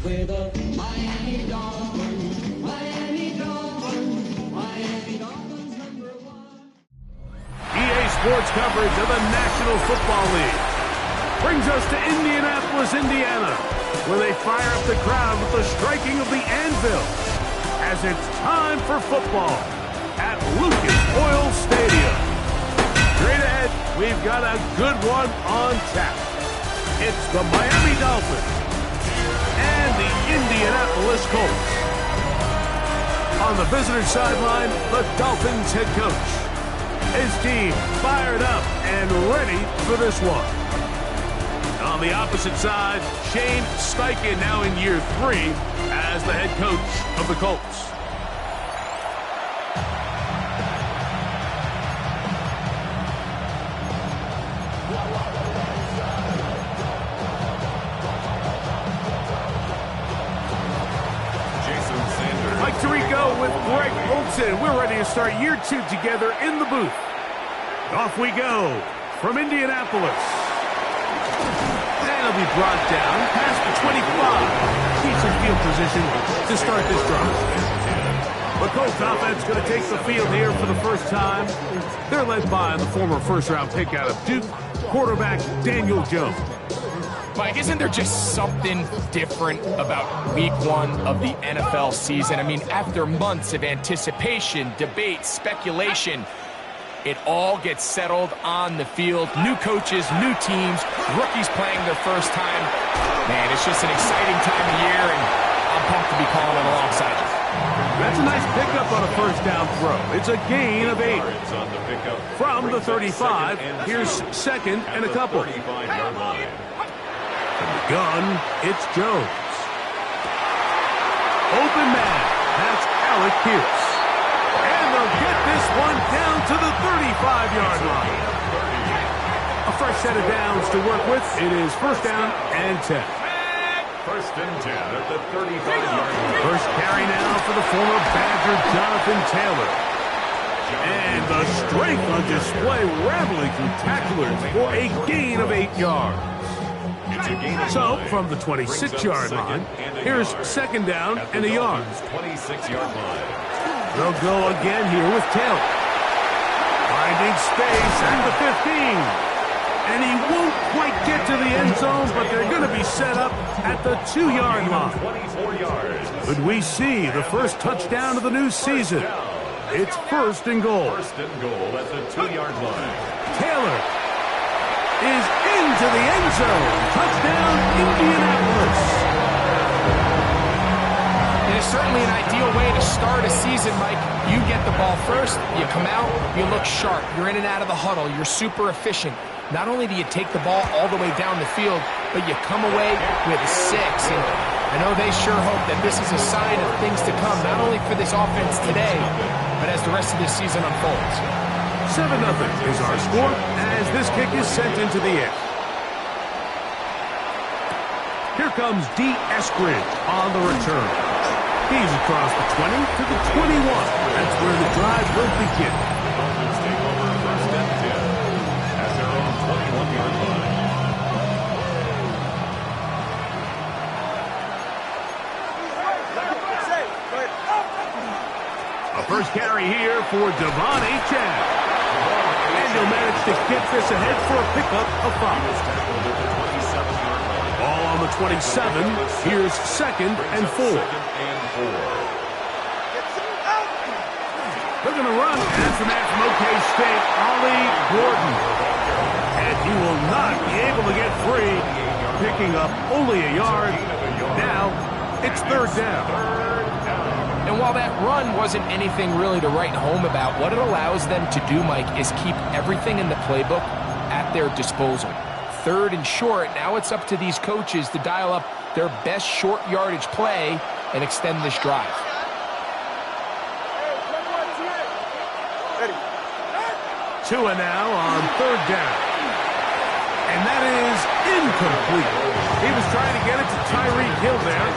With a Miami Dolphins, Miami Dolphins, Miami Dolphins #1. EA Sports coverage of the National Football League brings us to Indianapolis, Indiana, where they fire up the crowd with the striking of the anvil as it's time for football at Lucas Oil Stadium. Straight ahead, we've got a good one on tap. It's the Miami Dolphins and the Indianapolis Colts. On the visitor sideline, the Dolphins head coach. His team fired up and ready for this one. On the opposite side, Shane Steichen now in year 3 as the head coach of the Colts. Mike Tirico with Greg Olsen. We're ready to start year 2 together in the booth. Off we go from Indianapolis. That'll be brought down past the 25. Keeps in field position to start this drive. The Colts offense going to take the field here for the first time. They're led by the former first-round pick out of Duke, quarterback Daniel Jones. Mike, isn't there just something different about week 1 of the NFL season? I mean, after months of anticipation, debate, speculation, it all gets settled on the field. New coaches, new teams, rookies playing their first time. Man, it's just an exciting time of year, and I'm pumped to be calling it alongside you. That's a nice pickup on a first down throw. It's a gain of 8. From the 35, here's second and a couple. From the gun, it's Jones. Open man, that's Alec Pierce. And they'll get this one down to the 35-yard line. A fresh set of downs to work with. It is first down and 10. First and 10 at the 35-yard line. First carry now for the former Badger Jonathan Taylor. And the strength on display, rambling through tacklers for a gain of 8 yards. So, from the 26-yard line, here's second down and a yard. 26-yard line. They'll go again here with Taylor. Finding space at the 15. And he won't quite get to the end zone, but they're going to be set up at the 2-yard line. 24 yards. Could we see the first touchdown of the new season? It's first and goal. First and goal at the 2-yard line. Taylor is into the end zone. Touchdown, Indianapolis. It is certainly an ideal way to start a season, Mike. You get the ball first, you come out, you look sharp, you're in and out of the huddle, you're super efficient. Not only do you take the ball all the way down the field, but you come away with 6. And I know they sure hope that this is a sign of things to come, not only for this offense today, but as the rest of this season unfolds. 7-0 is our score as this kick is sent into the air. Here comes D. Eskridge on the return. He's across the 20 to the 21. That's where the drive will begin. Dolphins take over first and 10 at their own 21-yard line. A first carry here for Devon Achane. And he'll manage to get this ahead for a pickup of 5. Ball on the 27. Here's second and 4. They're going to run after that from OK State, Ollie Gordon. And he will not be able to get free, picking up only a yard. Now it's third down. And while that run wasn't anything really to write home about, what it allows them to do, Mike, is keep everything in the playbook at their disposal. Third and short, now it's up to these coaches to dial up their best short yardage play and extend this drive. Tua now on third down. And that is incomplete. He was trying to get it to Tyreek Hill there.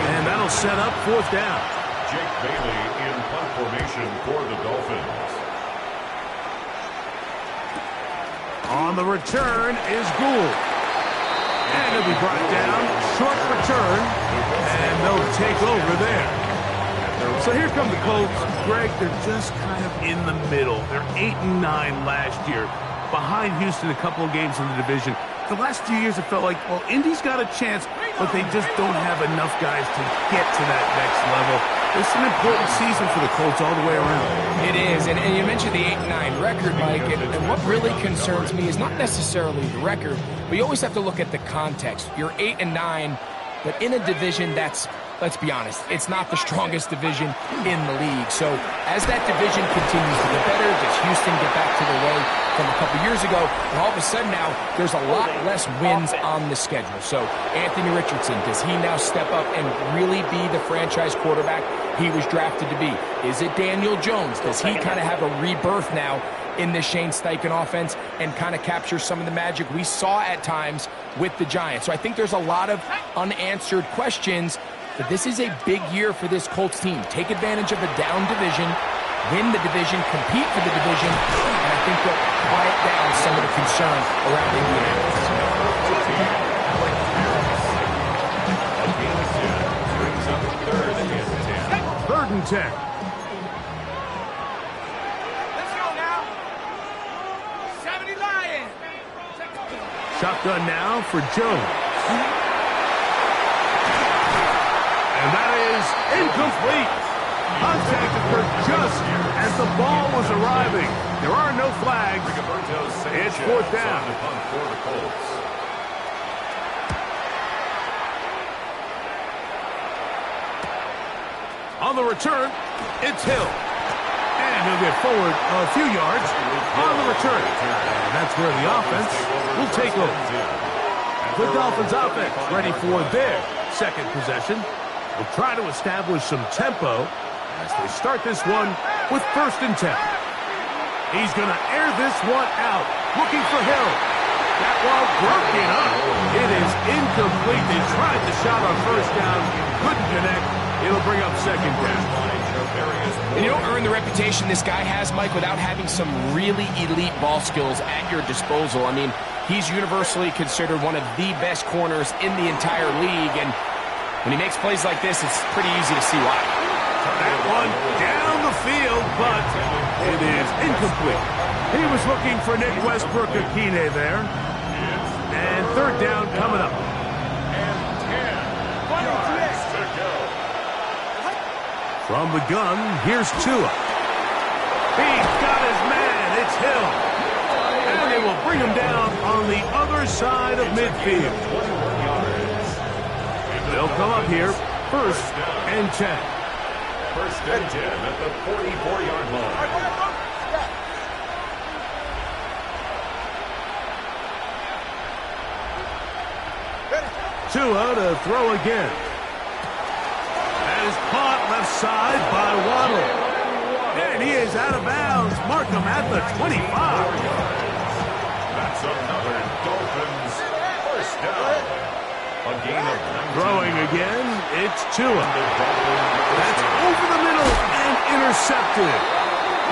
And that'll set up fourth down. Jake Bailey in punt formation for the Dolphins. On the return is Gould. And he'll be brought down. Short return. And they'll take over there. So here come the Colts. Greg, they're just kind of in the middle. They're 8-9 last year. Behind Houston a couple of games in the division. The last few years it felt like, well, Indy's got a chance, but they just don't have enough guys to get to that next level. It's an important season for the Colts all the way around. It is, and you mentioned the 8-9 record, Mike, and what really concerns me is not necessarily the record, but you always have to look at the context. You're 8-9, but in a division that's, let's be honest, it's not the strongest division in the league. So as that division continues to get better, does Houston get back to the way from a couple years ago? And all of a sudden now, there's a lot less wins on the schedule. So Anthony Richardson, does he now step up and really be the franchise quarterback he was drafted to be? Is it Daniel Jones? Does he kind of have a rebirth now in this Shane Steichen offense and kind of capture some of the magic we saw at times with the Giants? So I think there's a lot of unanswered questions. But this is a big year for this Colts team. Take advantage of a down division, win the division, compete for the division, and I think they'll quiet down some of the concern around Indianapolis. Third and 10. Let's go now. 70 Lions. Shotgun now for Jones. And that is incomplete. Contact occurred just as the ball was arriving. There are no flags. It's fourth down. On the return, it's Hill. And he'll get forward a few yards on the return. And that's where the offense will take over. The Dolphins offense ready for their second possession. Will try to establish some tempo as they start this one with first and 10. He's going to air this one out, looking for Hill. That one broken up. It is incomplete. They tried the shot on first down, couldn't connect. It'll bring up second down. And you don't earn the reputation this guy has, Mike, without having some really elite ball skills at your disposal. I mean, he's universally considered one of the best corners in the entire league, and when he makes plays like this, it's pretty easy to see why. That one down the field, but it is incomplete. He was looking for Nick Westbrook-Akine there. And third down coming up. From the gun, here's Tua. He's got his man. It's Hill. And they will bring him down on the other side of midfield. They'll come up here, first and 10. First and 10 at the 44-yard line. Tua to throw again. That is caught left side by Waddle. And he is out of bounds. Markham at the 25. That's another Dolphins first down. A gain of 19. Throwing again, it's Tua. That's over the middle and intercepted.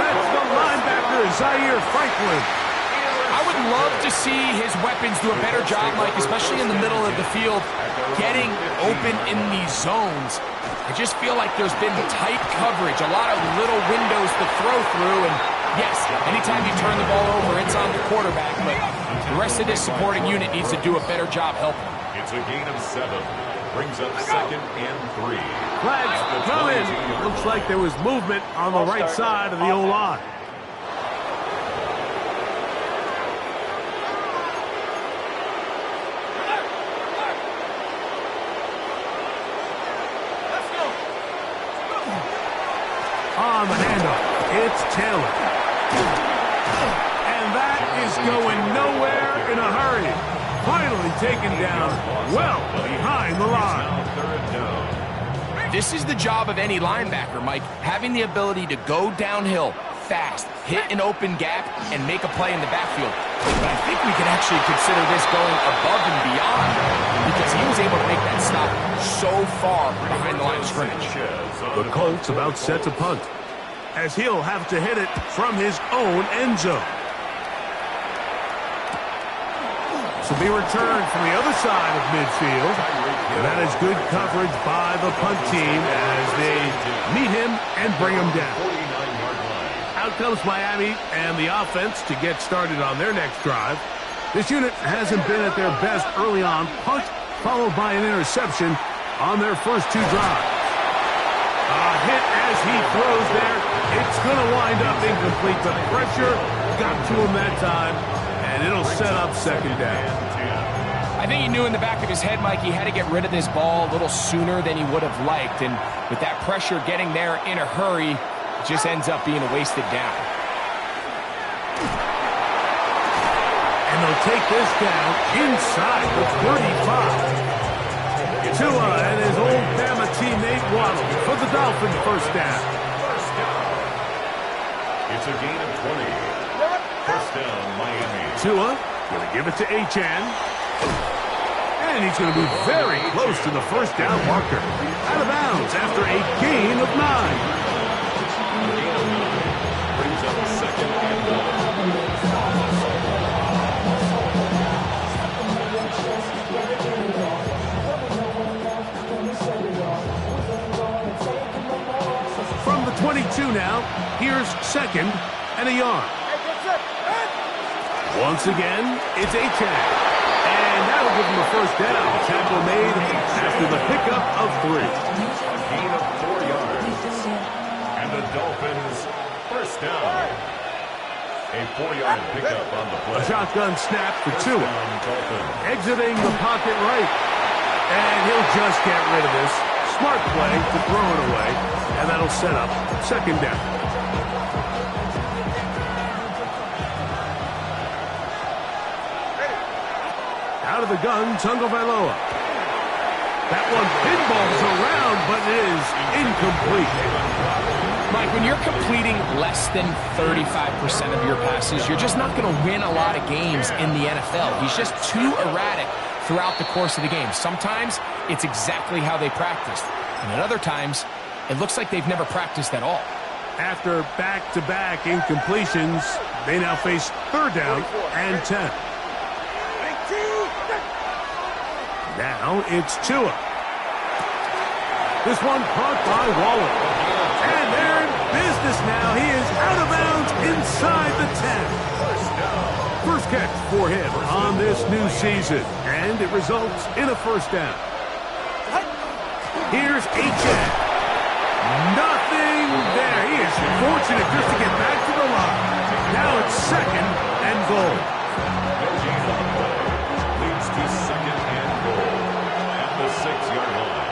That's the linebacker, Zaire Franklin. I would love to see his weapons do a better job, Mike, especially in the middle of the field, getting open in these zones. I just feel like there's been tight coverage, a lot of little windows to throw through, and yes, anytime you turn the ball over, it's on the quarterback, but the rest of this supporting unit needs to do a better job helping. It's a gain of 7. Brings up second and 3. Flags come in. Looks like there was movement on the right side of the O-line. On the handoff, it's Taylor. And that is going nowhere in a hurry. Finally taken down well behind the line. This is the job of any linebacker, Mike, having the ability to go downhill fast, hit an open gap, and make a play in the backfield. But I think we can actually consider this going above and beyond because he was able to make that stop so far behind the line of scrimmage. The Colts about set to punt, as he'll have to hit it from his own end zone. will be returned from the other side of midfield. And that is good coverage by the punt team as they meet him and bring him down. Out comes Miami and the offense to get started on their next drive. This unit hasn't been at their best early on. Punt followed by an interception on their first two drives. A hit as he throws there. It's going to wind up incomplete. The pressure got to him that time, and it'll set up second down. I think he knew in the back of his head, Mike, he had to get rid of this ball a little sooner than he would have liked. And with that pressure getting there in a hurry, it just ends up being a wasted down. And they'll take this down inside the 35. Tua and his old Bama teammate Waddle for the Dolphins first down. It's a gain of 20. First down, Miami. Tua going to give it to Achane. And he's going to be very close to the first down marker. Out of bounds after a gain of 9. The gain of 9 brings up second and 1. From the 22 now, here's second and a yard. Once again, it's Achane. And that'll give him a first down. Tackle made after the pickup of 3. A gain of 4 yards. And the Dolphins first down. A 4-yard pickup on the play. A shotgun snap for Tua. Exiting the pocket right. And he'll just get rid of this. Smart play to throw it away. And that'll set up second down. Out of the gun, Tagovailoa. That one pinballs around, but it is incomplete. Mike, when you're completing less than 35% of your passes, you're just not going to win a lot of games in the NFL. He's just too erratic throughout the course of the game. Sometimes it's exactly how they practiced. And at other times, it looks like they've never practiced at all. After back-to-back incompletions, they now face third down and 10. Now it's Tua. This one caught by Waller. And they're in business now. He is out of bounds inside the 10. First catch for him on this new season. And it results in a first down. Here's Achane. Nothing there. He is fortunate just to get back to the line. Now it's second and goal. Leads to second and goal at the 6-yard line.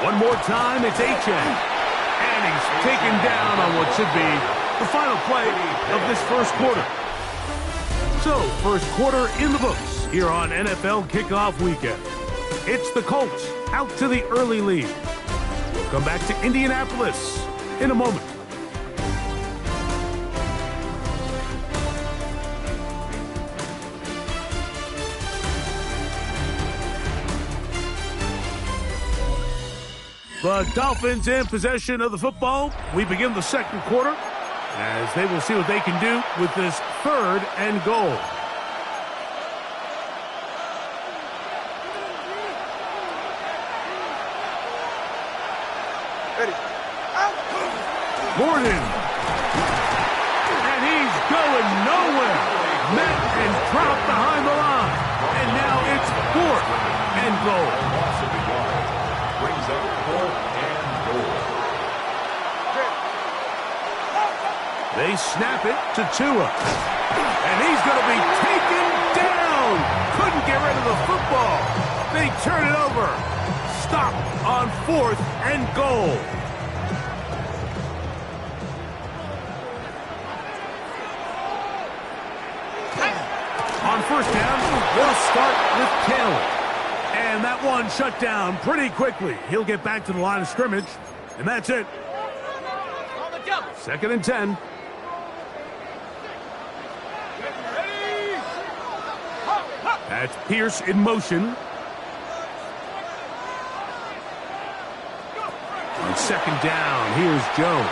One more time, it's Achane. And he's taken down on what should be the final play of this first quarter. So, first quarter in the books here on NFL Kickoff Weekend. It's the Colts out to the early lead. We'll come back to Indianapolis in a moment. The Dolphins in possession of the football. We begin the second quarter as they will see what they can do with this third and goal. Gordon. And he's going nowhere. Met and dropped behind the line. And now it's fourth and goal. Loss of the yard brings up fourth and goal. They snap it to Tua. And he's going to be taken down. Couldn't get rid of the football. They turn it over. Stop on fourth and goal. On first down, they'll start with Taylor. And that one shut down pretty quickly. He'll get back to the line of scrimmage. And that's it. Second and 10. That's Pierce in motion. On second down, here's Jones.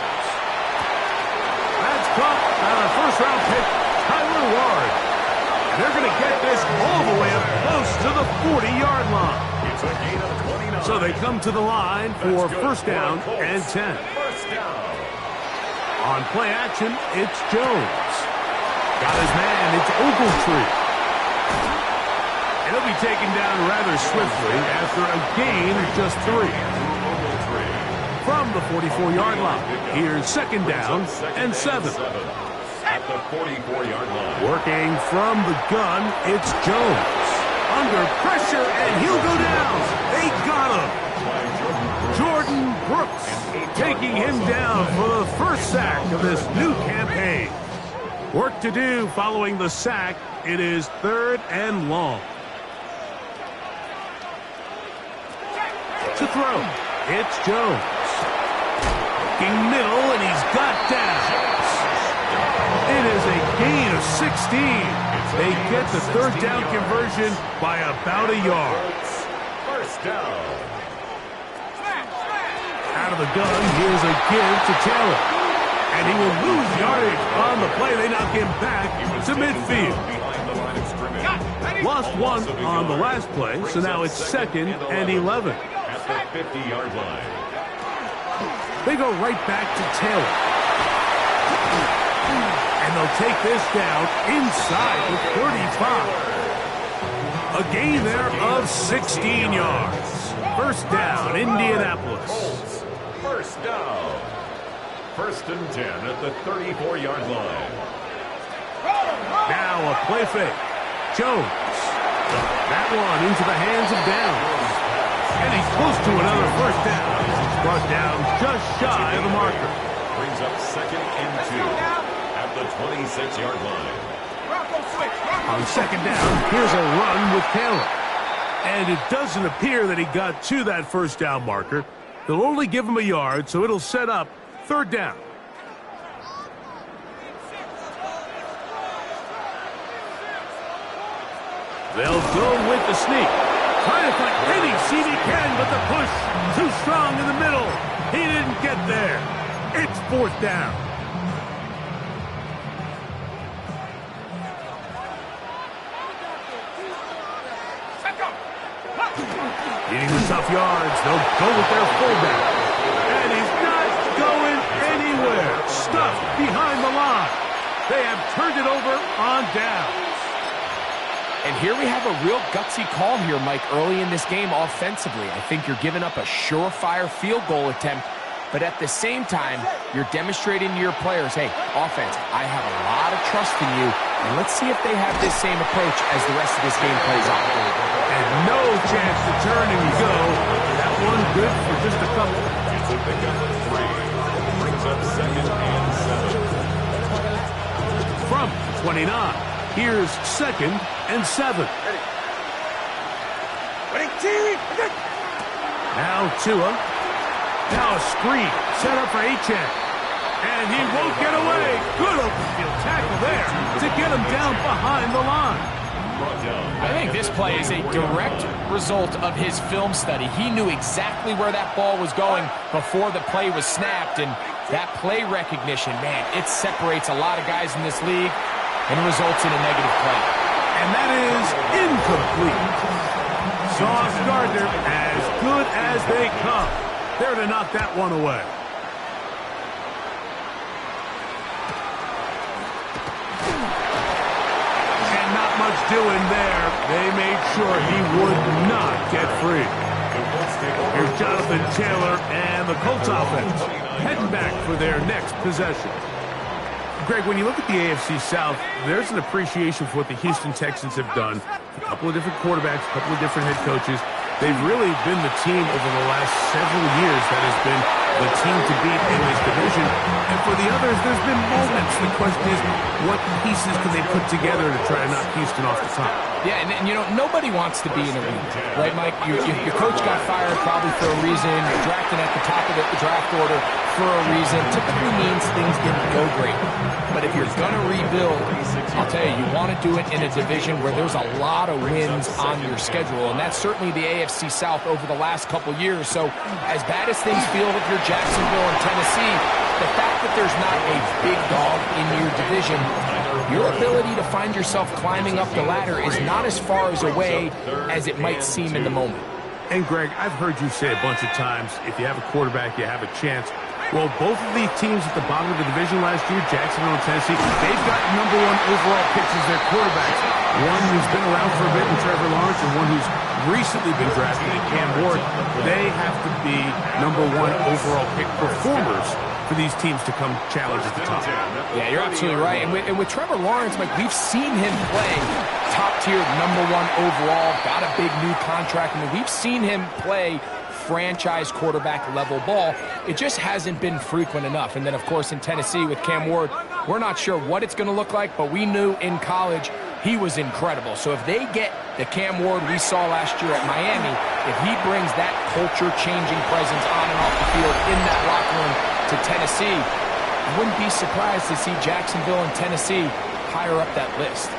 That's caught by the first-round pick, Tyler Ward. And they're going to get their guys all the way up close to the 40-yard line. It's a gain of 29. So they come to the line for first down and 10. First down. On play action, it's Jones. Got his man, it's Ogletree. And he'll be taken down rather swiftly after a gain of just 3. From the 44-yard line, here's second down and 7. At the 44-yard line. Working from the gun, it's Jones. Under pressure, and he'll go down. They got him. Jordan Brooks taking him down for the first sack of this new campaign. Work to do following the sack. It is 3rd and long. To throw, it's Jones. Looking middle, and he's got down. It is a gain of 16. They get the 3rd down conversion by about a yard. First down. Out of the gun, here's a give to Taylor. And he will lose yardage on the play. They knock him back to midfield. Behind the line of scrimmage. Lost 1 on the last play, so now it's 2nd and 11. At the 50-yard line. They go right back to Taylor. And they'll take this down inside the 35. A gain there of 16 yards. First down, Indianapolis. Colts, first down. 1st and 10 at the 34-yard line. Now a play fake. Jones. That one into the hands of Downs. And he's close to another first down. He's brought down just shy of the marker. Brings up 2nd and 2 at the 26-yard line. On 2nd down, here's a run with Taylor. And it doesn't appear that he got to that first down marker. They'll only give him a yard, so it'll set up 3rd down. They'll go with the sneak. Trying to find any seam he can, but the push too strong in the middle. He didn't get there. It's 4th down. Getting the tough yards, they'll go with their fullback. And he's not going anywhere. Stuffed behind the line. They have turned it over on downs. And here we have a real gutsy call here, Mike, early in this game offensively. I think you're giving up a surefire field goal attempt, but at the same time, you're demonstrating to your players, hey, offense, I have a lot of trust in you, and let's see if they have this same approach as the rest of this game plays out. And no chance to turn and go. That one good for just a couple. It's a pickup of 3. Brings up 2nd and 7. From 29, here's 2nd and 7. Now Tua. Now a screen set up for Achane. And he won't get away. Good open field tackle there to get him down behind the line. I think this play is a direct result of his film study. He knew exactly where that ball was going before the play was snapped, and that play recognition, man, it separates a lot of guys in this league and results in a negative play. And that is incomplete. Sauce Gardner, as good as they come. There to knock that one away. And not much doing there. They made sure he would not get free. Here's Jonathan Taylor and the Colts offense heading back for their next possession. Greg, when you look at the AFC South, there's an appreciation for what the Houston Texans have done. A couple of different quarterbacks, a couple of different head coaches. They've really been the team over the last several years that has been the team to beat in this division. And for the others, there's been moments. The question is, what pieces can they put together to try to knock Houston off the top? Yeah, and you know, nobody wants to be in a rebuild, right, Mike? Your coach got fired probably for a reason. You're drafted at the top of the draft order for a reason. Typically means things didn't go great. But if you're going to rebuild, I'll tell you, you want to do it in a division where there's a lot of wins on your schedule. And that's certainly the AFC South over the last couple years. So as bad as things feel if you're Jacksonville and Tennessee, the fact that there's not a big dog in your division your ability to find yourself climbing up the ladder is not as far away as it might seem in the moment. And Greg, I've heard you say a bunch of times, if you have a quarterback, you have a chance. Well, both of these teams at the bottom of the division last year, Jacksonville and Tennessee, they've got #1 overall picks as their quarterbacks. One who's been around for a bit in Trevor Lawrence and one who's recently been drafted in Cam Ward. They have to be #1 overall pick performers for these teams to come challenge at the top. Yeah, you're absolutely right. And with Trevor Lawrence, Mike, we've seen him play top-tier #1 overall, got a big new contract. I mean, we've seen him play franchise quarterback level ball. It just hasn't been frequent enough. And then, of course, in Tennessee with Cam Ward, we're not sure what it's going to look like, but we knew in college he was incredible. So if they get the Cam Ward we saw last year at Miami, if he brings that culture-changing presence on and off the field in that locker room to Tennessee, I wouldn't be surprised to see Jacksonville and Tennessee higher up that list.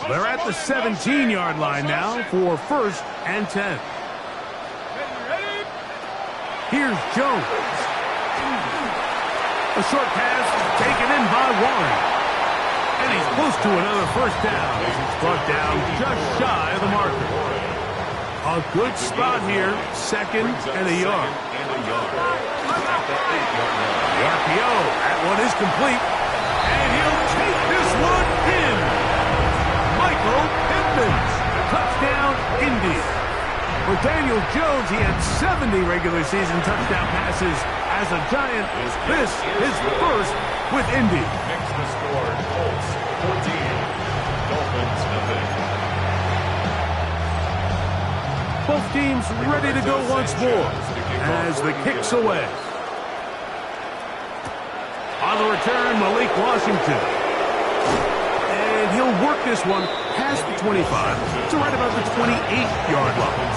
They're at the 17-yard line now for 1st and 10. Here's Jones. A short pass taken in by Warren. And he's close to another first down as it's brought down just shy of the marker. A good spot here, 2nd and a yard. The RPO, that one is complete. And he'll take this one in. Michael Pittman, touchdown, Indy. For Daniel Jones, he had 70 regular season touchdown passes as a Giant. This is first with Indy. Next to score, Colts 14, Dolphins nothing. Both teams ready to go once more as the kick's away. On the return, Malik Washington. And he'll work this one past the 25 to right about the 28-yard line.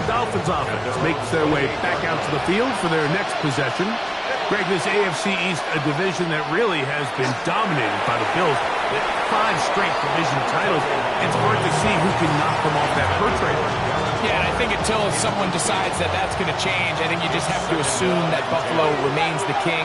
Dolphins offense makes their way back out to the field for their next possession. Greg, this AFC East, a division that really has been dominated by the Bills. 5 straight division titles. It's hard to see who can knock them off that perch right now. Yeah, and I think until someone decides that that's going to change, I think you just have to assume that Buffalo remains the king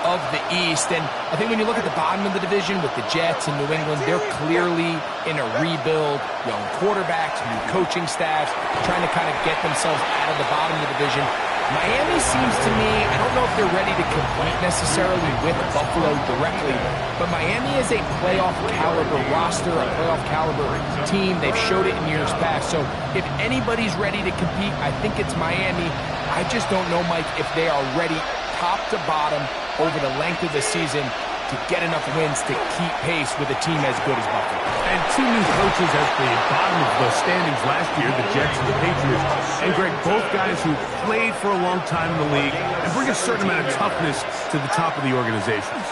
of the East. And I think when you look at the bottom of the division with the Jets and New England, they're clearly in a rebuild. Young quarterbacks, new coaching staffs, trying to kind of get themselves out of the bottom of the division. Miami seems to me, I don't know if they're ready to compete necessarily with Buffalo directly, but Miami is a playoff caliber roster, a playoff caliber team. They've showed it in years past. So if anybody's ready to compete, I think it's Miami. I just don't know, Mike, if they are ready top to bottom over the length of the season to get enough wins to keep pace with a team as good as Buffalo. And 2 new coaches at the bottom of the standings last year, the Jets and the Patriots. And Greg, both guys who played for a long time in the league and bring a certain amount of toughness to the top of the organizations.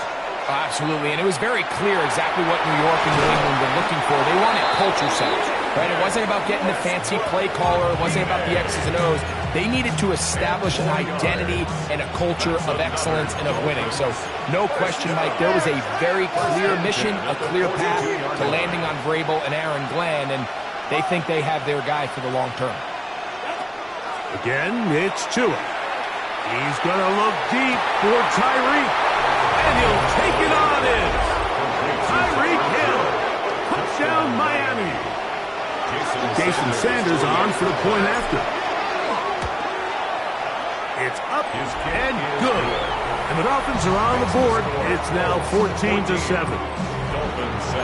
Oh, absolutely, and it was very clear exactly what New York and New England were looking for. They wanted culture setters, right? It wasn't about getting the fancy play caller. It wasn't about the X's and O's. They needed to establish an identity and a culture of excellence and of winning. So no question, Mike, there was a very clear mission, a clear path to landing on Vrabel and Aaron Glenn, and they think they have their guy for the long term. Again, it's Tua. He's going to look deep for Tyreek, and he'll take it on in. Tyreek Hill, touchdown Miami. Jason Sanders on for the point after. It's up and good. And the Dolphins are on the board. It's now 14-7. Dolphins 7.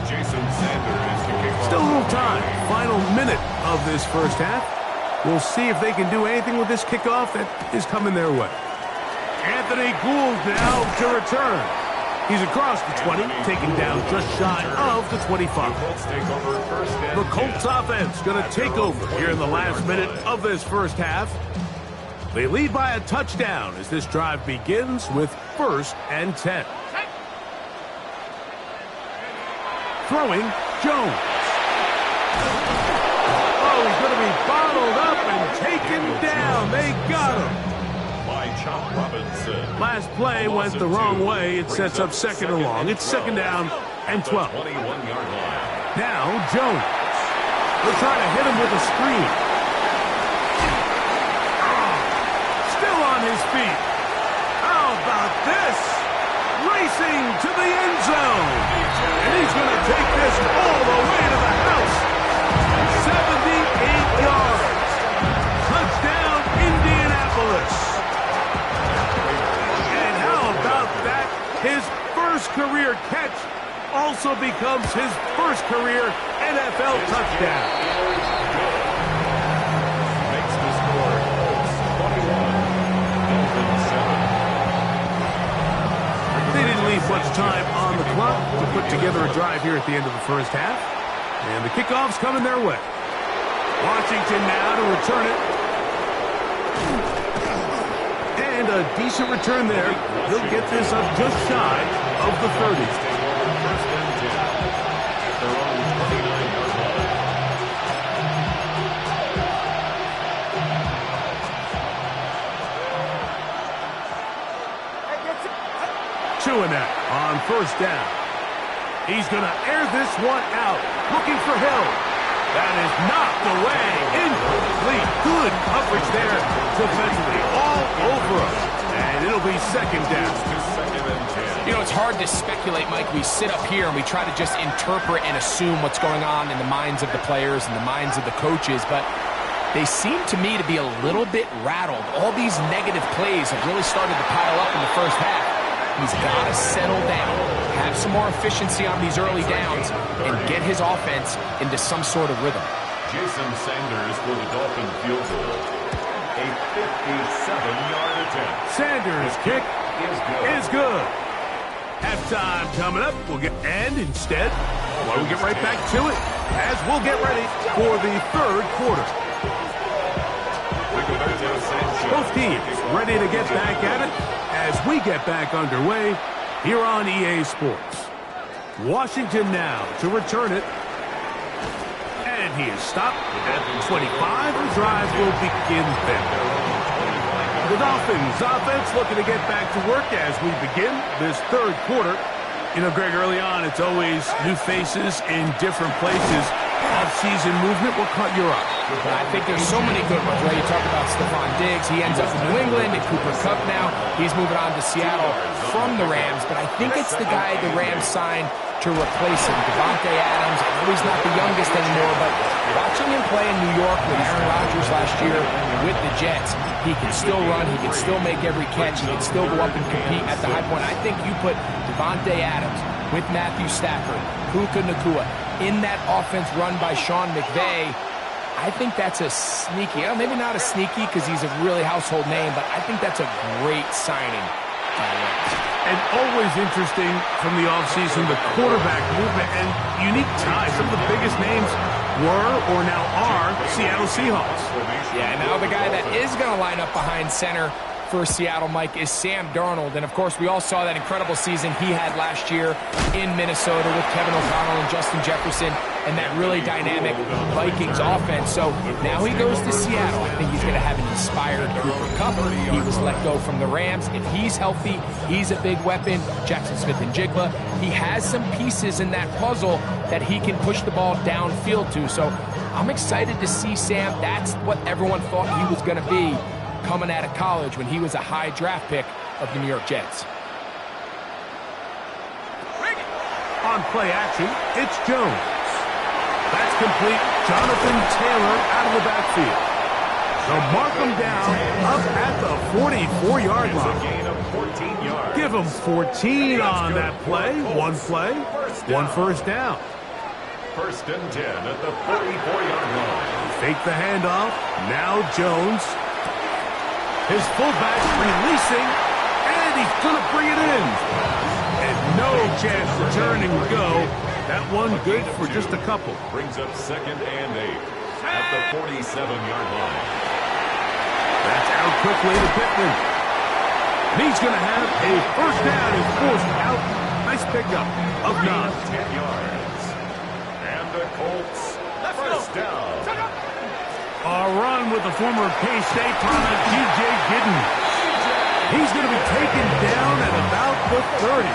Jason Sanders to kick off. Still a little time. Final minute of this first half. We'll see if they can do anything with this kickoff that is coming their way. Anthony Gould now to return. He's across the 20, taken down just shy of the 25. Colts take over first and The Colts offense going to take over here in the last minute of this first half. They lead by a touchdown as this drive begins with 1st and 10. Throwing, Jones. Oh, he's going to be bottled up and taken down. They got him. by Chop Robinson. Last play went the wrong way. It sets up 2nd and long. It's 2nd down and 12. 21-yard line. Now, Jones. They're trying to hit him with a screen. Still on his feet. How about this? Racing to the end zone. And he's going to take this all the way to the house. 78 yards. Touchdown, Indianapolis. And how about that? His first career catch also becomes his first career NFL touchdown. Makes the score Colts 21, Dolphins 7. They didn't leave much time on the clock to put together a drive here at the end of the first half. And the kickoff's coming their way. Washington now to return it. And a decent return there. He'll get this up just shy of the 30. First and 10. Their own 29-yard line. Chuanek on 1st down. He's going to air this one out. Looking for Hill. That is knocked away. Incomplete. Good coverage there defensively. All over us. And it'll be 2nd down. Second and 10. You know, it's hard to speculate, Mike. We sit up here and we try to just interpret and assume what's going on in the minds of the players and the minds of the coaches, but they seem to me to be a little bit rattled. All these negative plays have really started to pile up in the first half. He's got to settle down, have some more efficiency on these early downs, and get his offense into some sort of rhythm. Jason Sanders for the Dolphin field goal. A 57-yard attempt. Sanders' kick is good. Halftime coming up. And instead, well, we'll get right back to it as we'll get ready for the 3rd quarter. Rigoberto Sanchez. Both teams ready to get back at it as we get back underway here on EA Sports. Washington now to return it. And he is stopped at 25. The drive will begin then. The Dolphins offense looking to get back to work as we begin this 3rd quarter. You know, Greg, early on, it's always new faces in different places. Off-season movement, what caught your eye? I think there's so many good ones, right? You talk about Stephon Diggs. He ends up in New England, and Cooper Kupp now. He's moving on to Seattle from the Rams, but I think it's the guy the Rams signed to replace him, Davante Adams. I know he's not the youngest anymore, but watching him play in New York with Aaron Rodgers last year with the Jets, he can still run, he can still make every catch, he can still go up and compete at the high point. I think you put Davante Adams with Matthew Stafford, Puka Nacua, in that offense run by Sean McVay. I think that's a sneaky, maybe not a sneaky because he's a really household name, but I think that's a great signing. And always interesting from the offseason, the quarterback movement and unique ties. Some of the biggest names were or now are Seattle Seahawks. Yeah, and now the guy that is going to line up behind center for Seattle, Mike, is Sam Darnold. And, of course, we all saw that incredible season he had last year in Minnesota with Kevin O'Connell and Justin Jefferson and that really dynamic Vikings offense. So now he goes to Seattle. I think he's going to have an inspired Cooper Kupp. He was let go from the Rams. If he's healthy, he's a big weapon. Jackson Smith-Njigba. He has some pieces in that puzzle that he can push the ball downfield to. So I'm excited to see Sam. That's what everyone thought he was going to be coming out of college when he was a high draft pick of the New York Jets. On play action, it's Jones. That's complete. Jonathan Taylor out of the backfield. So mark him down up at the 44-yard line. Gain of 14 yards. Give him 14 on that play. One play, one first down. First and 10 at the 44-yard line. Fake the handoff. Now Jones. His fullback releasing, and he's going to bring it in. And No chance to turn and go. That one good for just a couple. Brings up 2nd and 8 at the 47-yard line. That's out quickly to Pittman. And he's going to have a first down. He's forced out. Nice pickup of 9. 10 yards. And the Colts first down. A run with the former K-State product, G.J. Gidden. He's going to be taken down at about the 30.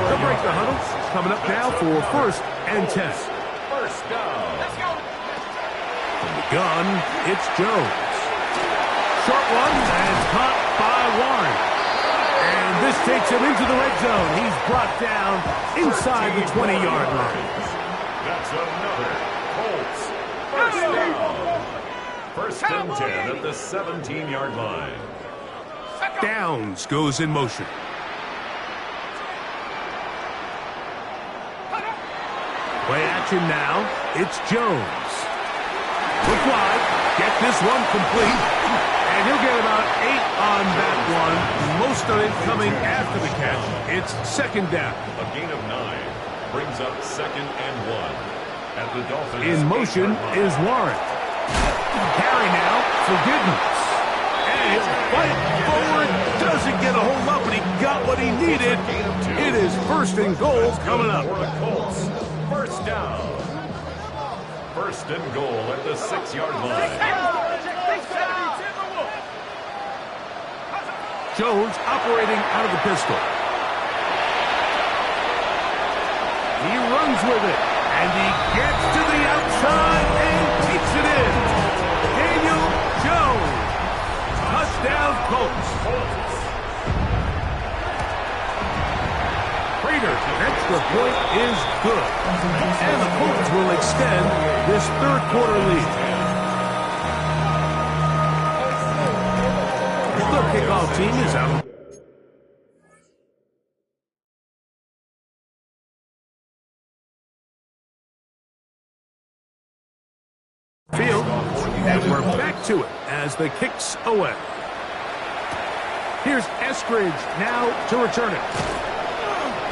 They'll break the huddle. Coming up now for 1st and 10. First down. From the gun, it's Jones. Short one and caught by Warren. And this takes him into the red zone. He's brought down inside the 20-yard line. That's another Colts first down. 1st and 10 at the 17-yard line. Downs goes in motion. Play action now. It's Jones. Look wide. Get this one complete. And he'll get about 8 on that one. Most of it coming after the catch. It's 2nd down. A gain of 9 brings up 2nd and 1 at the Dolphins. In motion is Warren. Carry now for Giddens. And his fight forward doesn't get a whole lot, but he got what he needed. It is 1st and goal coming up. For the Colts. First down. 1st and goal at the 6-yard line. Jones operating out of the pistol. He runs with it, and he gets to the outside and takes it in. Daniel Jones. Touchdown, Colts. Prater, extra point is good. And the Colts will extend this 3rd quarter lead. The kickoff team is out. Field, and we're back to it as the kick's away. Here's Eskridge now to return it.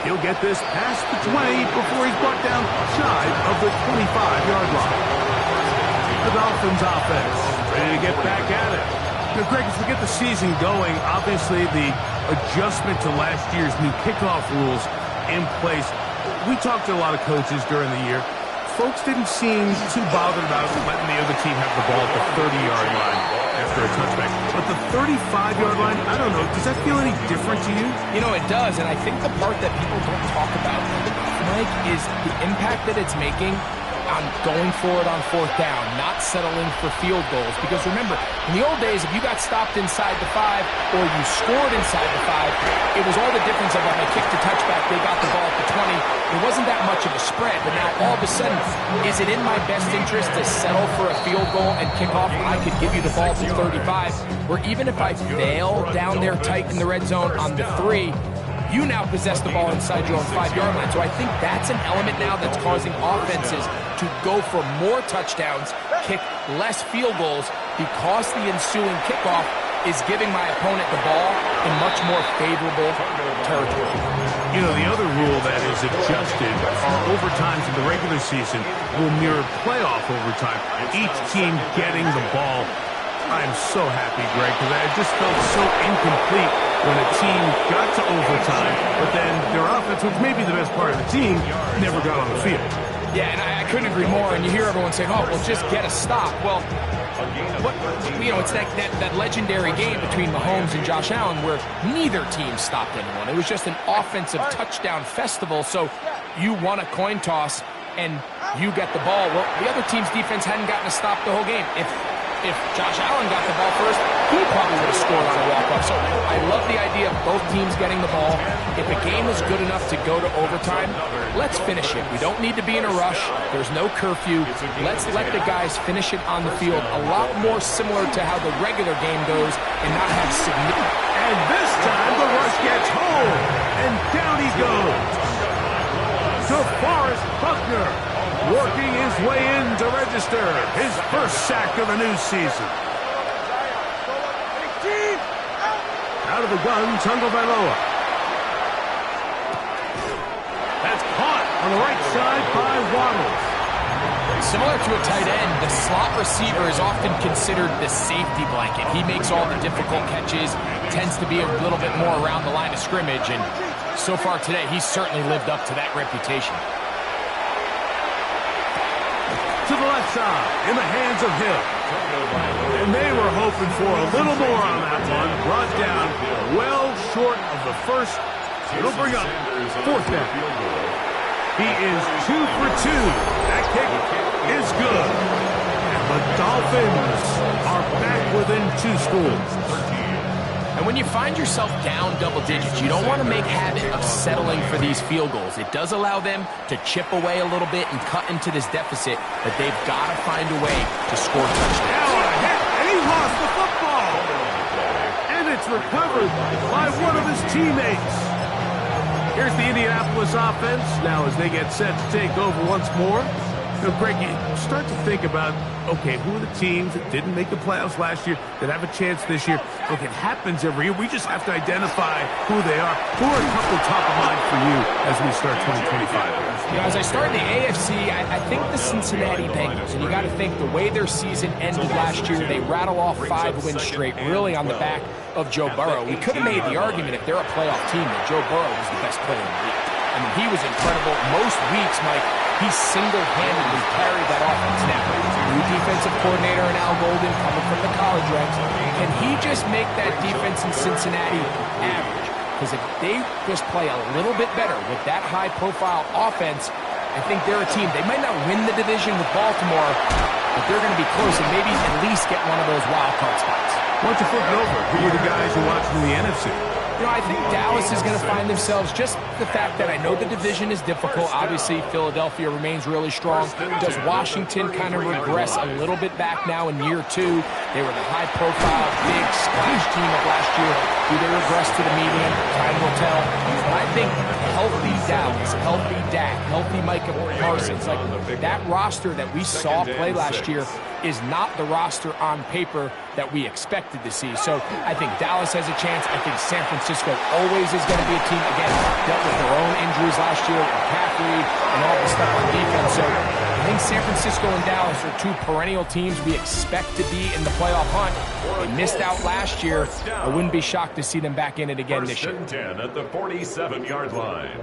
He'll get this past the 20 before he's brought down shy of the 25-yard line. The Dolphins offense ready to get back at it. Now, Greg, as we get the season going, obviously the adjustment to last year's new kickoff rules in place. We talked to a lot of coaches during the year. Folks didn't seem too bothered about letting the other team have the ball at the 30-yard line after a touchback. But the 35-yard line, I don't know, does that feel any different to you? You know, it does, and I think the part that people don't talk about, Mike, is the impact that it's making on going for it on 4th down, not settling for field goals. Because remember, in the old days, if you got stopped inside the 5 or you scored inside the 5, it was all the difference of if I kicked a touchback, they got the ball at the 20. It wasn't that much of a spread, but now all of a sudden, is it in my best interest to settle for a field goal and kick off when I could give you the ball to 35? Where even if I fail down there tight in the red zone on the 3, you now possess the ball inside your own 5-yard line. So I think that's an element now that's causing offenses to go for more touchdowns, kick less field goals, because the ensuing kickoff is giving my opponent the ball in much more favorable territory. You know, the other rule that is adjusted are overtimes in the regular season will mirror playoff overtime. Each team getting the ball. I'm so happy, Greg, because I just felt so incomplete when a team got to overtime, but then their offense, which may be the best part of the team, never got on the field. Yeah, and I couldn't agree more. And you hear everyone saying, oh, well, just get a stop. Well, it's that legendary game between Mahomes and Josh Allen where neither team stopped anyone. It was just an offensive touchdown festival. So you won a coin toss and you get the ball. Well, the other team's defense hadn't gotten a stop the whole game. If Josh Allen got the ball first, he probably would have scored on a walk-off. So I love the idea of both teams getting the ball. If a game is good enough to go to overtime, let's finish it. We don't need to be in a rush. There's no curfew. Let's let the guys finish it on the field. A lot more similar to how the regular game goes and not have significant... And this time the rush gets home. And down he goes. To Forrest Buckner, working his way in to register his first sack of the new season. Out of the gun, Tagovailoa. On the right side by Waddle. Similar to a tight end, the slot receiver is often considered the safety blanket. He makes all the difficult catches, tends to be a little bit more around the line of scrimmage, and so far today, he's certainly lived up to that reputation. To the left side, in the hands of Hill. And they were hoping for a little more on that one. Brought down well short of the first. It'll bring up fourth down. He is 2 for 2. That kick is good. And the Dolphins are back within 2 scores. And when you find yourself down double digits, you don't want to make habit of settling for these field goals. It does allow them to chip away a little bit and cut into this deficit, but they've got to find a way to score touchdowns. Now a hit, and he lost the football. And it's recovered by one of his teammates. Here's the Indianapolis offense. Now as they get set to take over once more. Greg, you start to think about, okay, who are the teams that didn't make the playoffs last year that have a chance this year? Look, it happens every year. We just have to identify who they are. Who are a couple top of mind for you as we start 2025? As I start in the AFC, I think the Cincinnati Bengals, and you got to think the way their season ended last year, they rattle off 5 wins straight, really on the back of Joe Burrow. We could have made the argument if they're a playoff team that Joe Burrow was the best player in the league. I mean, he was incredible. Most weeks, Mike, he single-handedly carried that offense. Now, new defensive coordinator and Al Golden coming from the college ranks. Can he just make that defense in Cincinnati average? Because if they just play a little bit better with that high-profile offense, I think they're a team. They might not win the division with Baltimore, but they're going to be close and maybe at least get one of those wild card spots. Why don't you flip it over? Who are the guys you're watching in the NFC? I think Dallas is going to find themselves, just the fact that I know the division is difficult. Obviously, Philadelphia remains really strong. Does Washington kind of regress a little bit back now in year 2? They were the high-profile, big splash team of last year. Do they regress to the median? Time will tell. But I think healthy Dallas, healthy Dak, healthy Micah Parsons, like that roster that we saw play last year is not the roster on paper that we expected to see. So I think Dallas has a chance. I think San Francisco always is going to be a team, again, dealt with their own injuries last year, McCaffrey and all the stuff on defense. So I think San Francisco and Dallas are 2 perennial teams we expect to be in the playoff hunt. They missed out last year. I wouldn't be shocked to see them back in it again this year. 10 at the 47-yard line.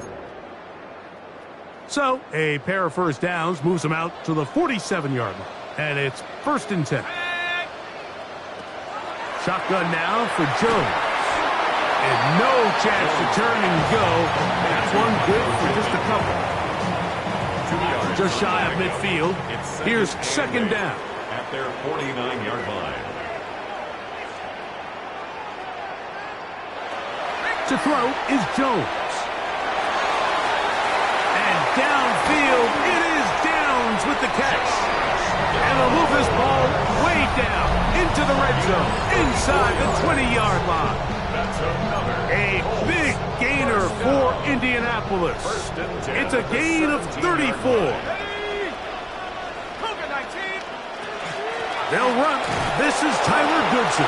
So a pair of first downs moves them out to the 47-yard line. And it's 1st and 10. Shotgun now for Jones. And no chance to turn and go. That's one good for just a couple. Just shy of midfield. Here's 2nd down. At their 49-yard line. To throw is Jones. And downfield, it is Downs with the catch. And he'll move this ball way down into the red zone, inside the 20-yard line. That's another. A big gainer for Indianapolis. It's a gain of 34. They'll run. This is Tyler Goodson.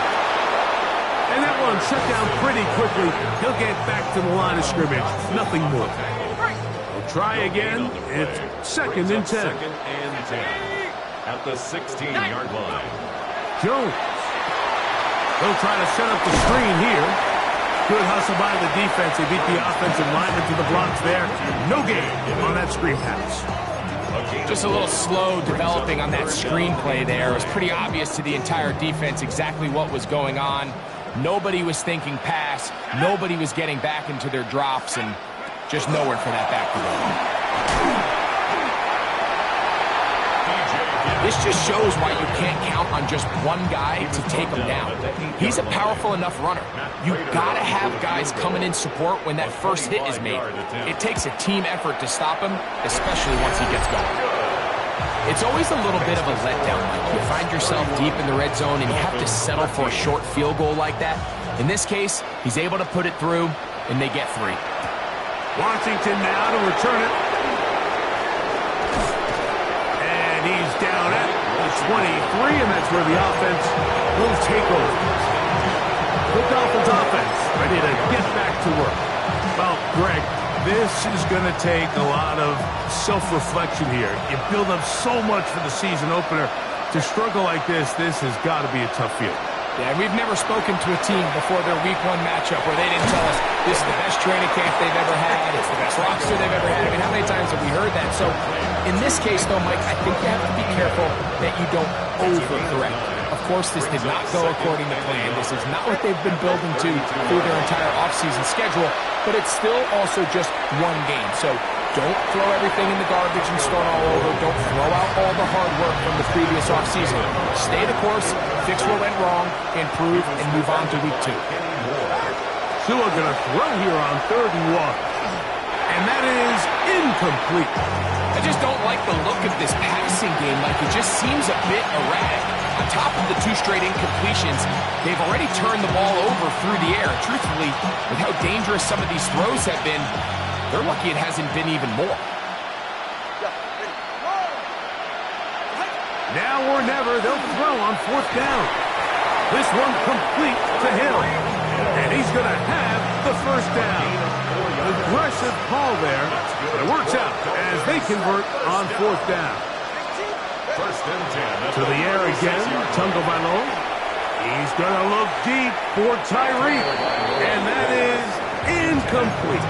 And that one shut down pretty quickly. He'll get back to the line of scrimmage. Nothing more. They'll try again. It's 2nd and 10. 2nd and 10. At the 16-yard line. Jones. They'll try to set up the screen here. Good hustle by the defense. They beat the offensive lineman to the blocks there. No gain on that screen pass. Just a little slow developing on that screenplay there. It was pretty obvious to the entire defense exactly what was going on. Nobody was thinking pass. Nobody was getting back into their drops, and just nowhere for that back to go. This just shows why you can't count on just one guy to take him down. He's a powerful enough runner. You gotta have guys coming in support when that first hit is made. It takes a team effort to stop him, especially once he gets going. It's always a little bit of a letdown. You find yourself deep in the red zone and you have to settle for a short field goal like that. In this case, he's able to put it through, and they get 3. Washington now to return it. And he's down at the 23, and that's where the offense will take over. The Dolphins offense ready to get back to work. Well, Greg, This is going to take a lot of self-reflection here. You build up so much for the season opener. To struggle like this has got to be a tough field. Yeah, we've never spoken to a team before their week 1 matchup where they didn't tell us this is the best training camp they've ever had, it's the best roster they've ever had. I mean, how many times have we heard that? So in this case, though, Mike, I think you have to be careful that you don't overcorrect. Of course, this did not go according to plan. This is not what they've been building to through their entire offseason schedule, but it's still also just one game. So don't throw everything in the garbage and start all over. Don't throw out all the hard work from the previous offseason. Stay the course, fix what went wrong, improve, and move on to week 2. Tua going to throw here on 3rd and 1. And that is incomplete. I just don't like the look of this passing game. Like, it just seems a bit erratic. On top of the 2 straight incompletions, they've already turned the ball over through the air. Truthfully, with how dangerous some of these throws have been, they're lucky it hasn't been even more. Now or never, they'll throw on 4th down. This one complete to Hill. And he's going to have the 1st down. Aggressive call there, but it works out as they convert on 4th down. 1st and 10. To the air again, Tagovailoa. He's going to look deep for Tyreek. And that is incomplete.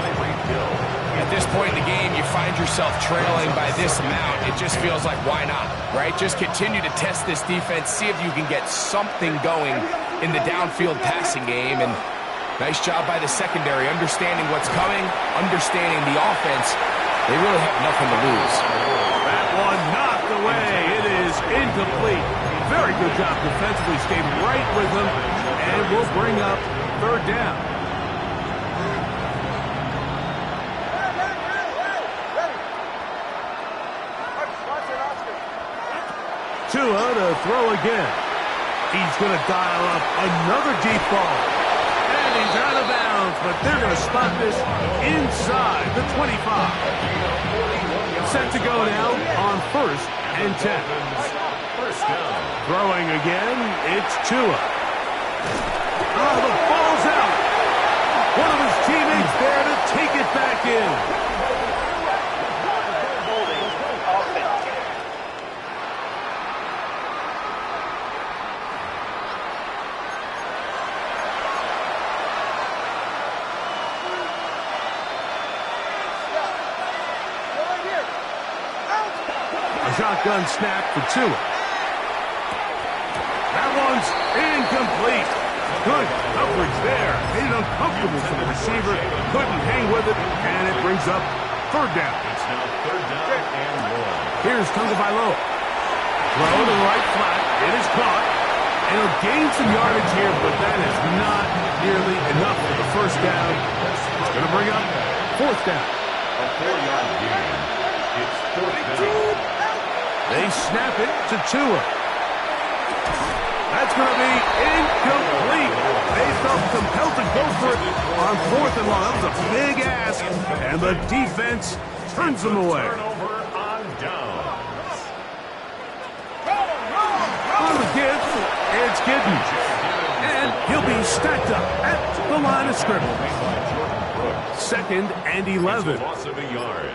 At this point in the game, you find yourself trailing by this amount. It just feels like, why not, right? Just continue to test this defense, see if you can get something going in the downfield passing game. And nice job by the secondary, understanding what's coming, understanding the offense. They really have nothing to lose. That one knocked away. It is incomplete. Very good job defensively. Stayed right with him. And will bring up 3rd down. Tua to throw again. He's going to dial up another deep ball. And he's out of bounds, but they're going to spot this inside the 25. Set to go now on 1st and 10. 1st down. Throwing again, it's Tua. Oh, the ball's out. One of his teammates there to take it back in. Shotgun snap for Tua. That one's incomplete. Good coverage there. Made it uncomfortable for the receiver. Couldn't hang with it, and it brings up 3rd down. It's now 3rd down and 1. Here's Tagovailoa. Throw to the right flat. It is caught. And he'll gain some yardage here, but that is not nearly enough for the 1st down. It's going to bring up 4th down. A 4-yard gain. It's 4th down. They snap it to Tua. That's going to be incomplete. They felt compelled to go for it on 4th and long. That was a big ask, and the defense turns them away. Turnover on downs. On the give, it's Giddens. And he'll be stacked up at the line of scrimmage. 2nd and 11. Loss of a yard.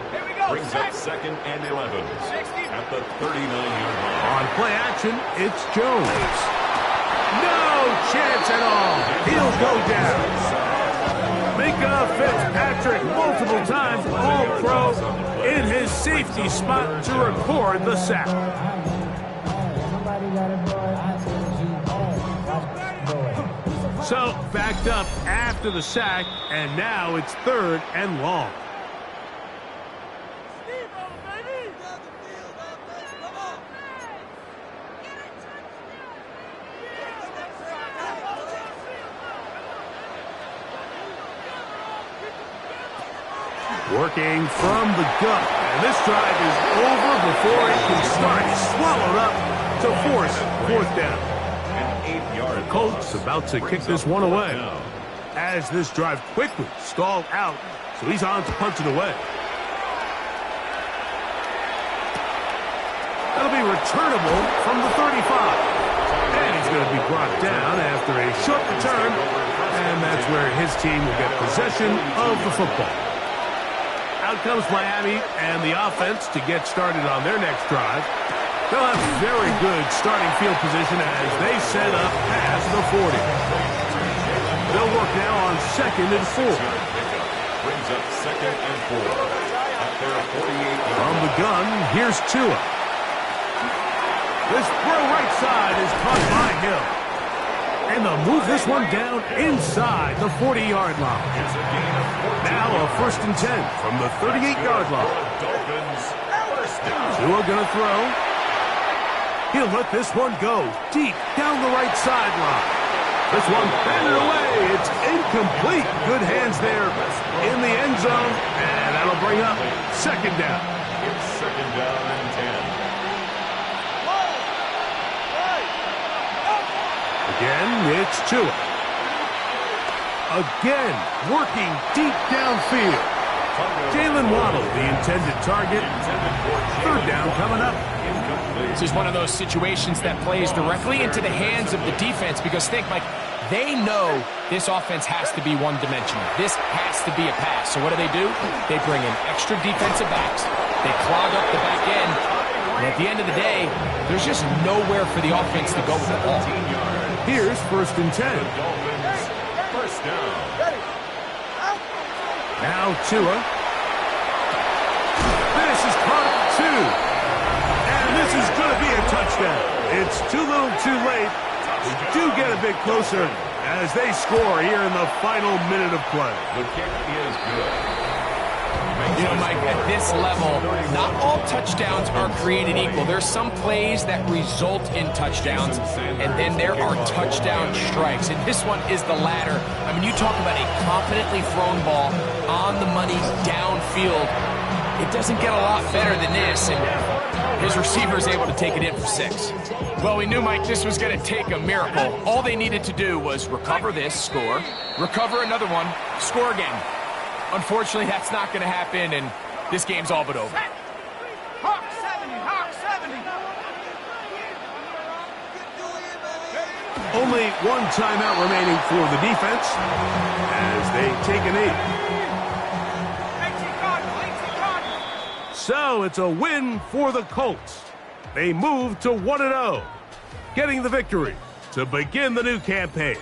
Brings up 2nd and 11 at the 39-yard line. On play action, it's Jones. No chance at all. He'll go down. Micah Fitzpatrick multiple times All-Pro in his safety spot to record the sack. So backed up after the sack, and now it's 3rd and long. Working from the gut. And this drive is over before it can start. Swallowed up to force 4th down. An 8-yard Colts about to kick this one away. As this drive quickly stalled out, so he's on to punch it away. That'll be returnable from the 35. And he's going to be brought down after a short return. And that's where his team will get possession of the football. Out comes Miami and the offense to get started on their next drive. They'll have very good starting field position as they set up past the 40. They'll work now on 2nd and 4. Brings up 2nd and 4. At their 48. From the gun, here's Tua. This throw right side is caught by Hill. And they'll move this one down inside the 40-yard line. Now a 1st and 10 from the 38-yard line. Tua gonna throw. He'll let this one go deep down the right sideline. This one batted away. It's incomplete. Good hands there in the end zone. And that'll bring up 2nd down. It's 2nd down and 10. Again, it's Tua. Again, working deep downfield. Jalen Waddle, the intended target. 3rd down coming up. This is one of those situations that plays directly into the hands of the defense because think, Mike, they know this offense has to be one-dimensional. This has to be a pass. So what do? They bring in extra defensive backs. They clog up the back end. And at the end of the day, there's just nowhere for the offense to go with the ball. Here's 1st and 10. First down. Now Tua. This is caught 2. And this is going to be a touchdown. It's too little too late. We do get a bit closer as they score here in the final minute of play. The kick is good. You know, Mike, at this level, not all touchdowns are created equal. There's some plays that result in touchdowns, and then there are touchdown strikes. And this one is the latter. I mean, you talk about a confidently thrown ball on the money downfield. It doesn't get a lot better than this, and his receiver is able to take it in for 6. Well, we knew, Mike, this was going to take a miracle. All they needed to do was recover this, score, recover another one, score again. Unfortunately, that's not going to happen, and this game's all but over. Hawk 70, Hawk 70. Only one timeout remaining for the defense as they take a knee. 18 Cardinal. So it's a win for the Colts. They move to 1-0, getting the victory to begin the new campaign.